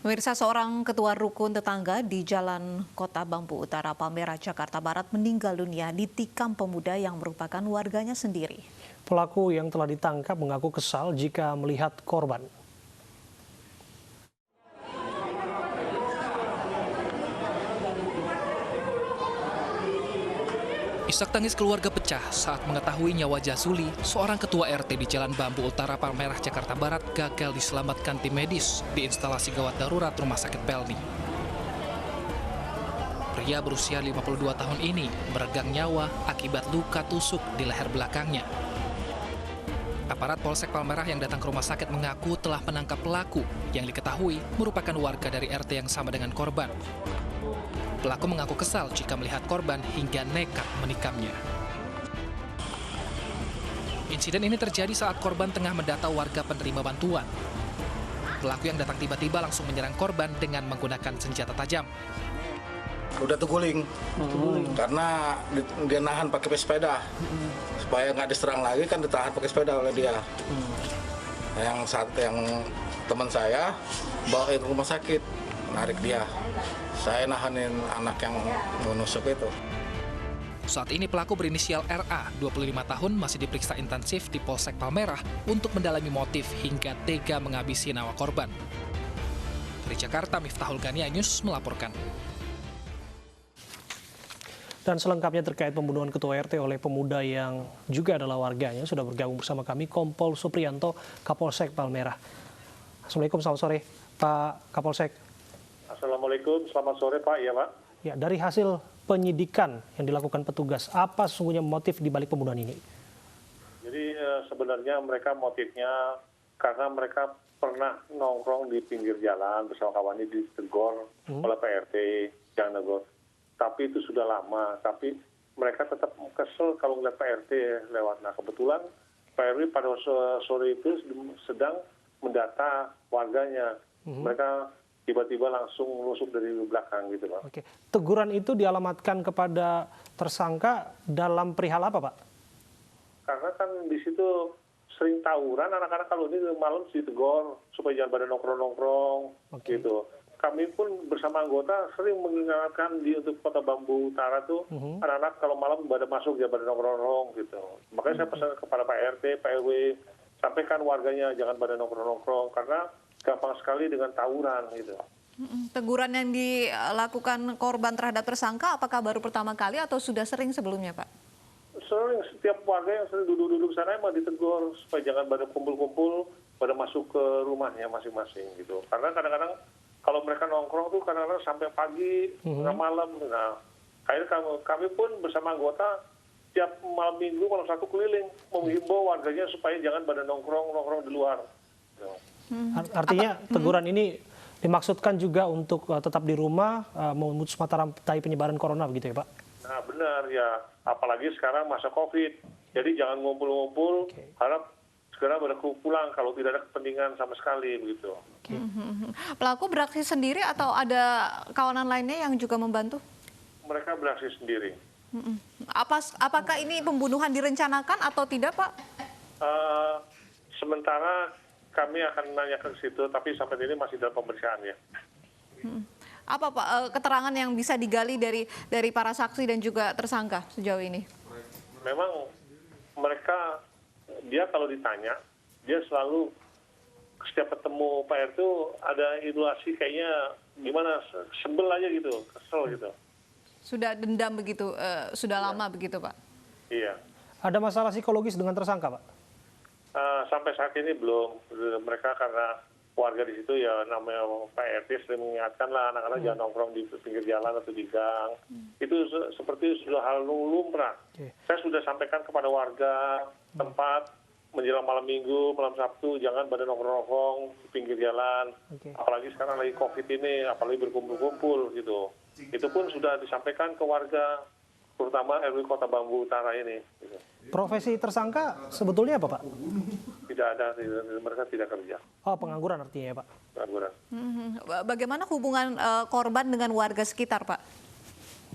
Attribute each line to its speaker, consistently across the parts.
Speaker 1: Pemirsa, seorang ketua rukun tetangga di Jalan Kota Bambu Utara, Palmerah, Jakarta Barat meninggal dunia ditikam pemuda yang merupakan warganya sendiri.
Speaker 2: Pelaku yang telah ditangkap mengaku kesal jika melihat korban.
Speaker 3: Isak tangis keluarga pecah saat mengetahui nyawa Jazuli, seorang ketua RT di Jalan Bambu Utara, Palmerah, Jakarta Barat, gagal diselamatkan tim medis di instalasi gawat darurat Rumah Sakit Pelni. Pria berusia 52 tahun ini meregang nyawa akibat luka tusuk di leher belakangnya. Aparat Polsek Palmerah yang datang ke rumah sakit mengaku telah menangkap pelaku yang diketahui merupakan warga dari RT yang sama dengan korban. Pelaku mengaku kesal jika melihat korban hingga nekat menikamnya. Insiden ini terjadi saat korban tengah mendata warga penerima bantuan. Pelaku yang datang tiba-tiba langsung menyerang korban dengan menggunakan senjata tajam.
Speaker 4: Udah terguling, karena dia nahan pakai sepeda. Supaya nggak diserang lagi kan ditahan pakai sepeda oleh dia. Yang teman saya bawain ke rumah sakit, menarik dia. Saya nahanin anak yang menusuk itu.
Speaker 3: Saat ini pelaku berinisial RA, 25 tahun, masih diperiksa intensif di Polsek Palmerah untuk mendalami motif hingga tega menghabisi nyawa korban. Dari Jakarta, Miftahul Ghania News melaporkan.
Speaker 2: Dan selengkapnya terkait pembunuhan ketua RT oleh pemuda yang juga adalah warganya, sudah bergabung bersama kami Kompol Supriyanto, Kapolsek Palmerah. Assalamualaikum, selamat sore Pak Kapolsek.
Speaker 5: Assalamualaikum, selamat sore Pak. Iya Pak.
Speaker 2: Ya, dari hasil penyidikan yang dilakukan petugas, apa sesungguhnya motif di balik pembunuhan ini?
Speaker 5: Jadi sebenarnya mereka motifnya karena mereka pernah nongkrong di pinggir jalan bersama kawannya, ditegur oleh PRT, jangan negur. Tapi itu sudah lama, tapi mereka tetap kesel kalau melihat PRT lewat. Nah kebetulan PRT pada sore itu sedang mendata warganya. Mereka tiba-tiba langsung menusuk dari belakang gitu Pak.
Speaker 2: Oke. Teguran itu dialamatkan kepada tersangka dalam perihal apa Pak?
Speaker 5: Karena kan di situ sering tawuran, anak-anak kalau ini malam ditegur supaya jangan pada nongkrong-nongkrong gitu. Kami pun bersama anggota sering mengingatkan di untuk Kota Bambu Utara tuh anak-anak kalau malam pada masuk jangan pada nongkrong-nongkrong gitu. Makanya saya pesan kepada Pak RT, Pak RW, sampaikan warganya jangan pada nongkrong-nongkrong karena gampang sekali dengan tawuran gitu.
Speaker 1: Teguran yang dilakukan korban terhadap tersangka apakah baru pertama kali atau sudah sering sebelumnya Pak?
Speaker 5: Sering, setiap warga yang sering duduk-duduk sana emang ditegur supaya jangan pada kumpul-kumpul pada masuk ke rumahnya masing-masing gitu. Karena kadang-kadang kalau mereka nongkrong tuh kadang-kadang sampai pagi, tengah malam. Nah, akhirnya kami pun bersama anggota tiap malam minggu, malam satu keliling menghimbau warganya supaya jangan pada nongkrong di luar. Gitu.
Speaker 2: Artinya teguran ini dimaksudkan juga untuk tetap di rumah, memutus mata rantai penyebaran corona begitu ya Pak?
Speaker 5: Nah benar ya, apalagi sekarang masa COVID. Jadi jangan ngumpul-ngumpul, harap segera pada pulang kalau tidak ada kepentingan sama sekali begitu.
Speaker 1: Pelaku beraksi sendiri atau ada kawanan lainnya yang juga membantu?
Speaker 5: Mereka beraksi sendiri.
Speaker 1: Apakah ini pembunuhan direncanakan atau tidak Pak?
Speaker 5: Sementara kami akan menanyakan ke situ, tapi sampai ini masih dalam pemeriksaan ya.
Speaker 1: Apa Pak keterangan yang bisa digali dari para saksi dan juga tersangka sejauh ini?
Speaker 5: Memang mereka, dia kalau ditanya, dia selalu setiap ketemu Pak RT itu ada ilustrasi kayaknya gimana, sebel aja gitu, kesel gitu.
Speaker 1: Sudah dendam begitu, sudah lama begitu Pak?
Speaker 5: Iya.
Speaker 2: Ada masalah psikologis dengan tersangka Pak?
Speaker 5: Sampai saat ini belum. Mereka karena warga di situ ya namanya Pak RT sering mengingatkan lah anak-anak jangan nongkrong di pinggir jalan atau di gang. Itu seperti sudah hal lumrah. Saya sudah sampaikan kepada warga tempat menjelang malam minggu, malam Sabtu jangan pada nongkrong di pinggir jalan. Apalagi sekarang lagi COVID ini, apalagi berkumpul-kumpul gitu. Itu pun sudah disampaikan ke warga, terutama RW Kota Bambu Utara ini. Gitu.
Speaker 2: Profesi tersangka sebetulnya apa Pak?
Speaker 5: Tidak ada, mereka tidak kerja.
Speaker 2: Oh, pengangguran artinya ya Pak?
Speaker 5: Pengangguran.
Speaker 1: Bagaimana hubungan korban dengan warga sekitar Pak?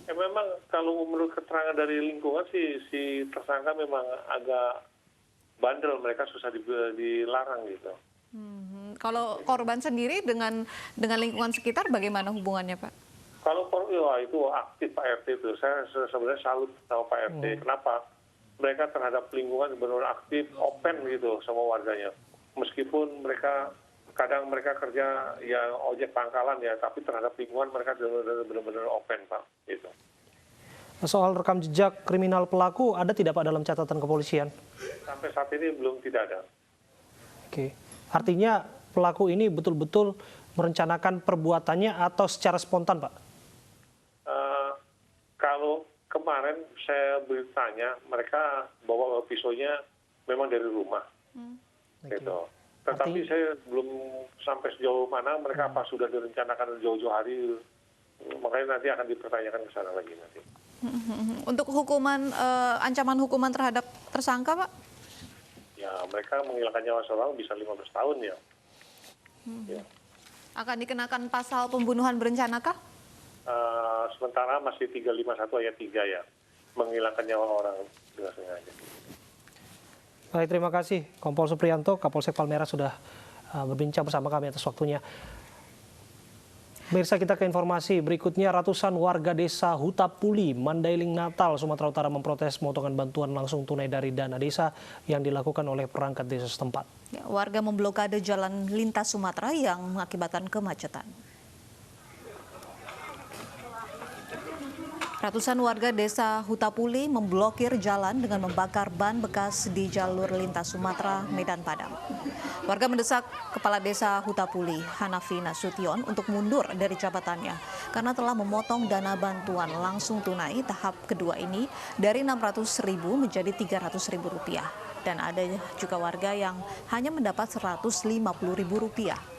Speaker 5: Memang kalau menurut keterangan dari lingkungan sih, si tersangka memang agak bandel, mereka susah dilarang gitu.
Speaker 1: Kalau korban sendiri dengan lingkungan sekitar bagaimana hubungannya, Pak?
Speaker 5: Kalau ya, itu aktif Pak RT itu. Saya sebenarnya salut sama Pak RT. Kenapa? Mereka terhadap lingkungan benar-benar aktif, open gitu sama warganya. Meskipun kadang mereka kerja ya ojek pangkalan ya, tapi terhadap lingkungan mereka benar-benar open, Pak. Gitu.
Speaker 2: Soal rekam jejak kriminal pelaku ada tidak Pak dalam catatan kepolisian?
Speaker 5: Sampai saat ini belum tidak ada.
Speaker 2: Oke, artinya pelaku ini betul-betul merencanakan perbuatannya atau secara spontan, Pak?
Speaker 5: Kalau kemarin saya bertanya, mereka bawa pisaunya memang dari rumah, gitu. Tetapi saya belum sampai sejauh mana mereka apa sudah direncanakan jauh-jauh hari, makanya nanti akan dipertanyakan ke sana lagi nanti.
Speaker 1: Untuk ancaman hukuman terhadap tersangka, Pak?
Speaker 5: Ya, mereka menghilangkan nyawa seorang bisa 15 tahun ya. Ya.
Speaker 1: Akan dikenakan pasal pembunuhan berencana kah?
Speaker 5: Sementara masih 351 ayat 3 ya, menghilangkan nyawa orang dengan sengaja.
Speaker 2: Baik, terima kasih Kompol Supriyanto, Kapolsek Palmerah sudah berbincang bersama kami atas waktunya. Pemirsa, kita ke informasi berikutnya. Ratusan warga desa Hutapuli, Mandailing, Natal, Sumatera Utara memprotes pemotongan bantuan langsung tunai dari dana desa yang dilakukan oleh perangkat desa setempat.
Speaker 1: Ya, warga memblokade jalan lintas Sumatera yang mengakibatkan kemacetan. Ratusan warga desa Hutapuli memblokir jalan dengan membakar ban bekas di jalur lintas Sumatera Medan Padang. Warga mendesak Kepala Desa Hutapuli, Hanafi Nasution, untuk mundur dari jabatannya karena telah memotong dana bantuan langsung tunai tahap kedua ini dari Rp600.000 menjadi Rp300.000. Dan ada juga warga yang hanya mendapat Rp150.000.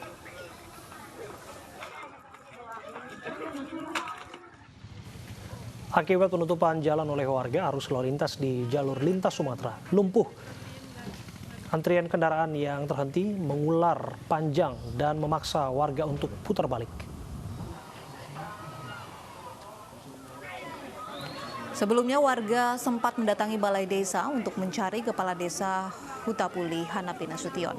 Speaker 2: Akibat penutupan jalan oleh warga, arus lalu lintas di jalur lintas Sumatera lumpuh. Antrian kendaraan yang terhenti mengular panjang dan memaksa warga untuk putar balik.
Speaker 1: Sebelumnya warga sempat mendatangi balai desa untuk mencari Kepala Desa Hutapuli, Hanafi Nasution.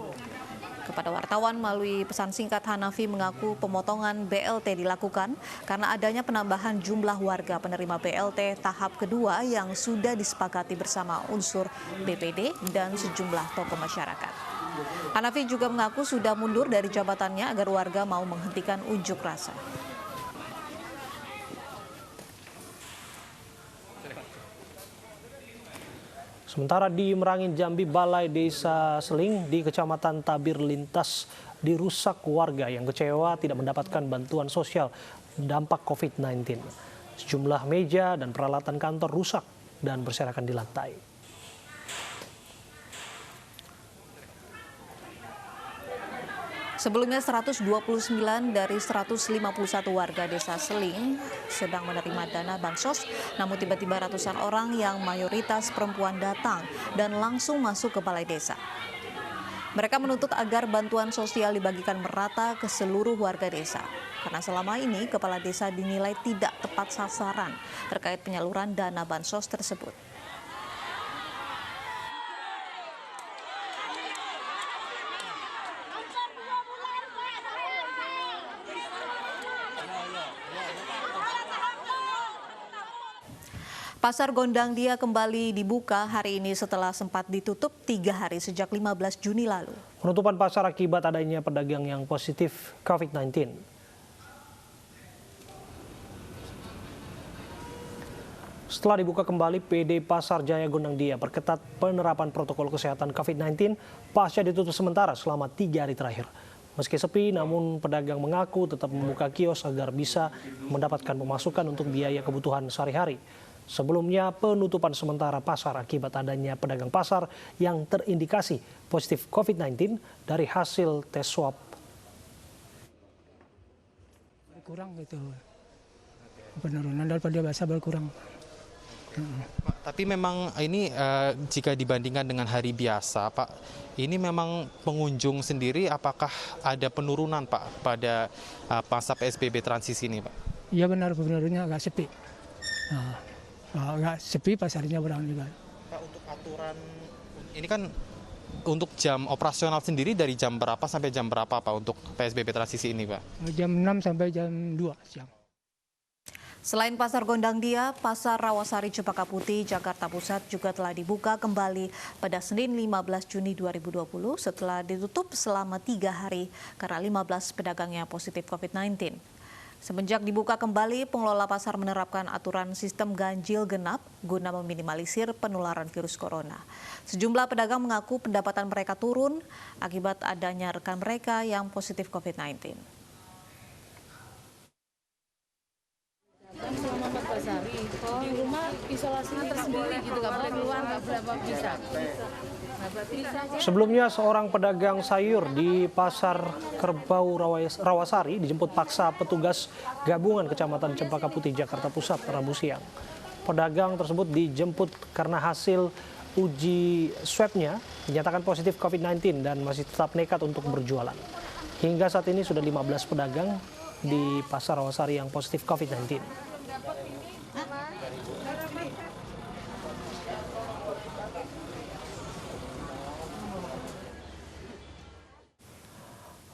Speaker 1: Kepada wartawan melalui pesan singkat, Hanafi mengaku pemotongan BLT dilakukan karena adanya penambahan jumlah warga penerima BLT tahap kedua yang sudah disepakati bersama unsur BPD dan sejumlah tokoh masyarakat. Hanafi juga mengaku sudah mundur dari jabatannya agar warga mau menghentikan unjuk rasa.
Speaker 2: Sementara di Merangin, Jambi, Balai Desa Seling di Kecamatan Tabir Lintas dirusak warga yang kecewa tidak mendapatkan bantuan sosial dampak COVID-19. Sejumlah meja dan peralatan kantor rusak dan berserakan di lantai.
Speaker 1: Sebelumnya 129 dari 151 warga desa Seling sedang menerima dana bansos, namun tiba-tiba ratusan orang yang mayoritas perempuan datang dan langsung masuk ke balai desa. Mereka menuntut agar bantuan sosial dibagikan merata ke seluruh warga desa, karena selama ini kepala desa dinilai tidak tepat sasaran terkait penyaluran dana bansos tersebut. Pasar Gondang Dia kembali dibuka hari ini setelah sempat ditutup 3 hari sejak 15 Juni lalu.
Speaker 2: Penutupan pasar akibat adanya pedagang yang positif COVID-19. Setelah dibuka kembali, PD Pasar Jaya Gondang Dia perketat penerapan protokol kesehatan COVID-19 pasca ditutup sementara selama 3 hari terakhir. Meski sepi, namun pedagang mengaku tetap membuka kios agar bisa mendapatkan pemasukan untuk biaya kebutuhan sehari-hari. Sebelumnya, penutupan sementara pasar akibat adanya pedagang pasar yang terindikasi positif COVID-19 dari hasil tes swab.
Speaker 6: Kurang gitu, penurunan daripada biasa berkurang.
Speaker 7: Tapi memang ini jika dibandingkan dengan hari biasa, Pak, ini memang pengunjung sendiri apakah ada penurunan, Pak, pada masa PSBB transisi ini, Pak?
Speaker 6: Iya benar, penurunannya agak sepi. Agak sepi pasarnya berang juga.
Speaker 7: Pak, untuk aturan ini kan untuk jam operasional sendiri dari jam berapa sampai jam berapa Pak untuk PSBB transisi ini Pak?
Speaker 6: Jam 6 sampai jam 2 siang.
Speaker 1: Selain Pasar Gondang Dia, Pasar Rawasari Cempaka Putih, Jakarta Pusat juga telah dibuka kembali pada Senin 15 Juni 2020 setelah ditutup selama 3 hari karena 15 pedagangnya positif COVID-19. Semenjak dibuka kembali, pengelola pasar menerapkan aturan sistem ganjil genap guna meminimalisir penularan virus corona. Sejumlah pedagang mengaku pendapatan mereka turun akibat adanya rekan mereka yang positif COVID-19.
Speaker 8: Selama 14 hari, di rumah isolasinya tersendiri gitu, nggak boleh keluar, nggak boleh apa bisa.
Speaker 2: Sebelumnya seorang pedagang sayur di Pasar Kerbau Rawasari dijemput paksa petugas gabungan Kecamatan Cempaka Putih, Jakarta Pusat Rabu siang. Pedagang tersebut dijemput karena hasil uji swabnya dinyatakan positif COVID-19 dan masih tetap nekat untuk berjualan. Hingga saat ini sudah 15 pedagang di Pasar Rawasari yang positif COVID-19.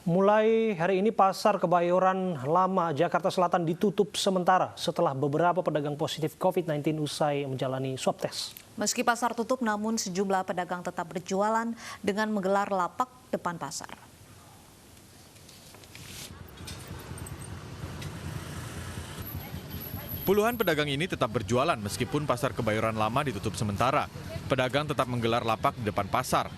Speaker 2: Mulai hari ini Pasar Kebayoran Lama Jakarta Selatan ditutup sementara setelah beberapa pedagang positif COVID-19 usai menjalani swab test.
Speaker 1: Meski pasar tutup, namun sejumlah pedagang tetap berjualan dengan menggelar lapak depan pasar.
Speaker 9: Puluhan pedagang ini tetap berjualan meskipun Pasar Kebayoran Lama ditutup sementara. Pedagang tetap menggelar lapak di depan pasar.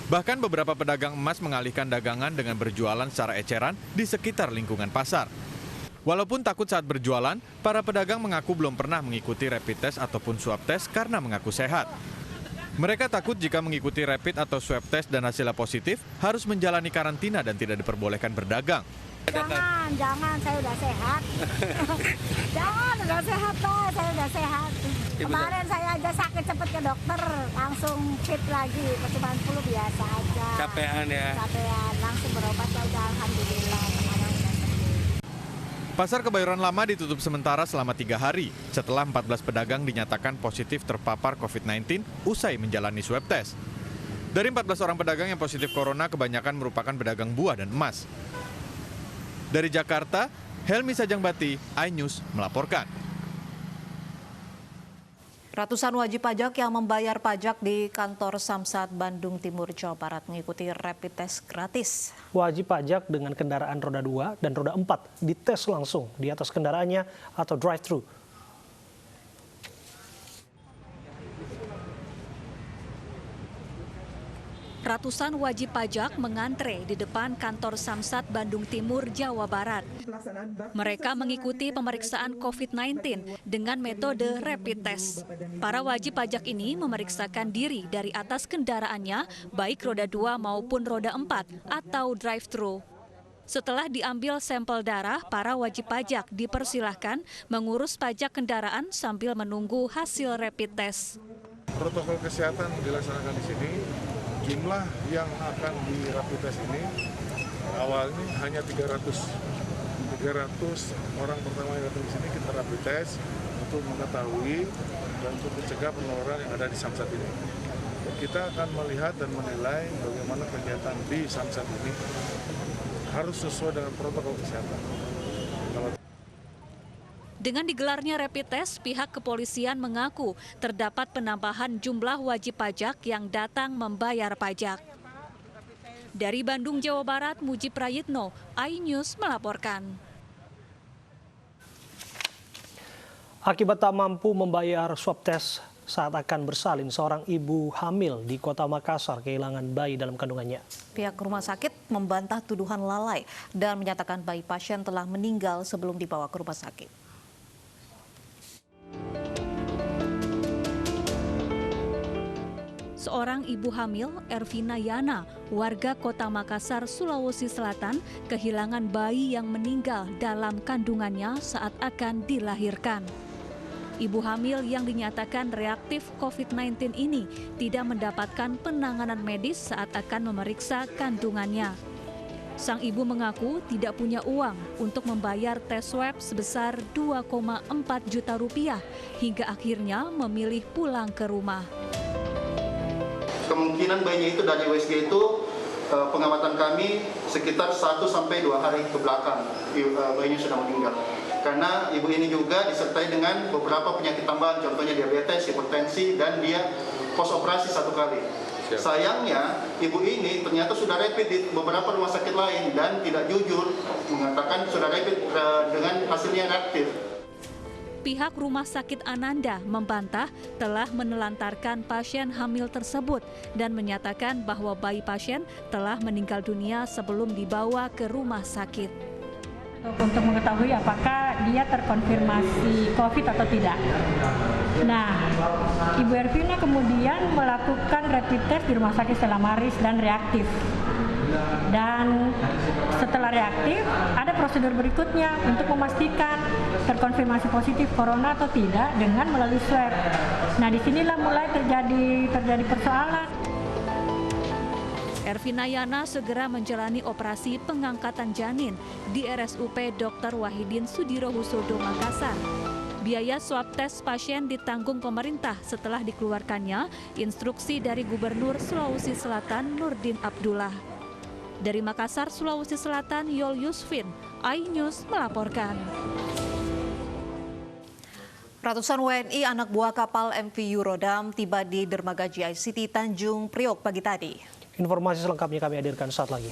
Speaker 9: Bahkan beberapa pedagang emas mengalihkan dagangan dengan berjualan secara eceran di sekitar lingkungan pasar. Walaupun takut saat berjualan, para pedagang mengaku belum pernah mengikuti rapid test ataupun swab test karena mengaku sehat. Mereka takut jika mengikuti rapid atau swab test dan hasilnya positif, harus menjalani karantina dan tidak diperbolehkan berdagang.
Speaker 10: Jangan, saya udah sehat. Jangan, udah sehat Pak, saya udah sehat. Kemarin saya aja sakit cepet ke dokter, langsung fit lagi, cuma flu biasa aja.
Speaker 11: Capean ya?
Speaker 10: Capean, langsung berobat ya udah alhamdulillah.
Speaker 9: Pasar Kebayoran Lama ditutup sementara selama 3 hari setelah 14 pedagang dinyatakan positif terpapar COVID-19 usai menjalani swab test. Dari 14 orang pedagang yang positif corona, kebanyakan merupakan pedagang buah dan emas. Dari Jakarta, Helmi Sajangbati, iNews melaporkan.
Speaker 1: Ratusan wajib pajak yang membayar pajak di kantor Samsat Bandung Timur, Jawa Barat mengikuti rapid test gratis.
Speaker 2: Wajib pajak dengan kendaraan roda 2 dan roda 4 dites langsung di atas kendaraannya atau drive-thru.
Speaker 12: Ratusan wajib pajak mengantre di depan kantor Samsat Bandung Timur, Jawa Barat. Mereka mengikuti pemeriksaan COVID-19 dengan metode rapid test. Para wajib pajak ini memeriksakan diri dari atas kendaraannya, baik roda 2 maupun roda 4 atau drive-thru. Setelah diambil sampel darah, para wajib pajak dipersilahkan mengurus pajak kendaraan sambil menunggu hasil rapid test.
Speaker 13: Protokol kesehatan dilaksanakan di sini. Jumlah yang akan di rapid test ini awalnya hanya 300 orang pertama yang datang di sini kita rapid test untuk mengetahui dan untuk mencegah penularan yang ada di Samsat ini. Kita akan melihat dan menilai bagaimana kegiatan di Samsat ini harus sesuai dengan protokol kesehatan.
Speaker 12: Dengan digelarnya rapid test, pihak kepolisian mengaku terdapat penambahan jumlah wajib pajak yang datang membayar pajak. Dari Bandung, Jawa Barat, Muji Prayitno, iNews melaporkan.
Speaker 2: Akibat tak mampu membayar swab test saat akan bersalin, seorang ibu hamil di Kota Makassar kehilangan bayi dalam kandungannya.
Speaker 1: Pihak rumah sakit membantah tuduhan lalai dan menyatakan bayi pasien telah meninggal sebelum dibawa ke rumah sakit.
Speaker 12: Seorang ibu hamil, Ervina Yana, warga Kota Makassar, Sulawesi Selatan, kehilangan bayi yang meninggal dalam kandungannya saat akan dilahirkan. Ibu hamil yang dinyatakan reaktif COVID-19 ini tidak mendapatkan penanganan medis saat akan memeriksa kandungannya. Sang ibu mengaku tidak punya uang untuk membayar tes swab sebesar 2,4 juta rupiah hingga akhirnya memilih pulang ke rumah.
Speaker 11: kemungkinan bayinya itu dari USG itu pengamatan kami sekitar 1 sampai 2 hari ke belakang bayinya sudah meninggal. Karena ibu ini juga disertai dengan beberapa penyakit tambahan, contohnya diabetes, hipertensi, dan dia pos operasi 1 kali. Siap. Sayangnya ibu ini ternyata sudah rapid di beberapa rumah sakit lain dan tidak jujur mengatakan sudah rapid dengan hasilnya reaktif.
Speaker 12: Pihak Rumah Sakit Ananda membantah telah menelantarkan pasien hamil tersebut dan menyatakan bahwa bayi pasien telah meninggal dunia sebelum dibawa ke rumah sakit.
Speaker 14: Untuk mengetahui apakah dia terkonfirmasi COVID atau tidak. Nah, Ibu Ervina kemudian melakukan rapid test di Rumah Sakit Stella Maris dan reaktif. Dan setelah reaktif, ada prosedur berikutnya untuk memastikan terkonfirmasi positif corona atau tidak dengan melalui swab. Nah, disinilah mulai terjadi persoalan.
Speaker 12: Ervina Yana segera menjalani operasi pengangkatan janin di RSUP Dr. Wahidin Sudirohusodo Makassar. Biaya swab tes pasien ditanggung pemerintah setelah dikeluarkannya instruksi dari Gubernur Sulawesi Selatan Nurdin Abdullah. Dari Makassar, Sulawesi Selatan, Yol Yusfin, iNews melaporkan.
Speaker 1: Ratusan WNI anak buah kapal MV Eurodam tiba di dermaga GICT Tanjung Priok pagi tadi.
Speaker 2: Informasi selengkapnya kami hadirkan saat lagi.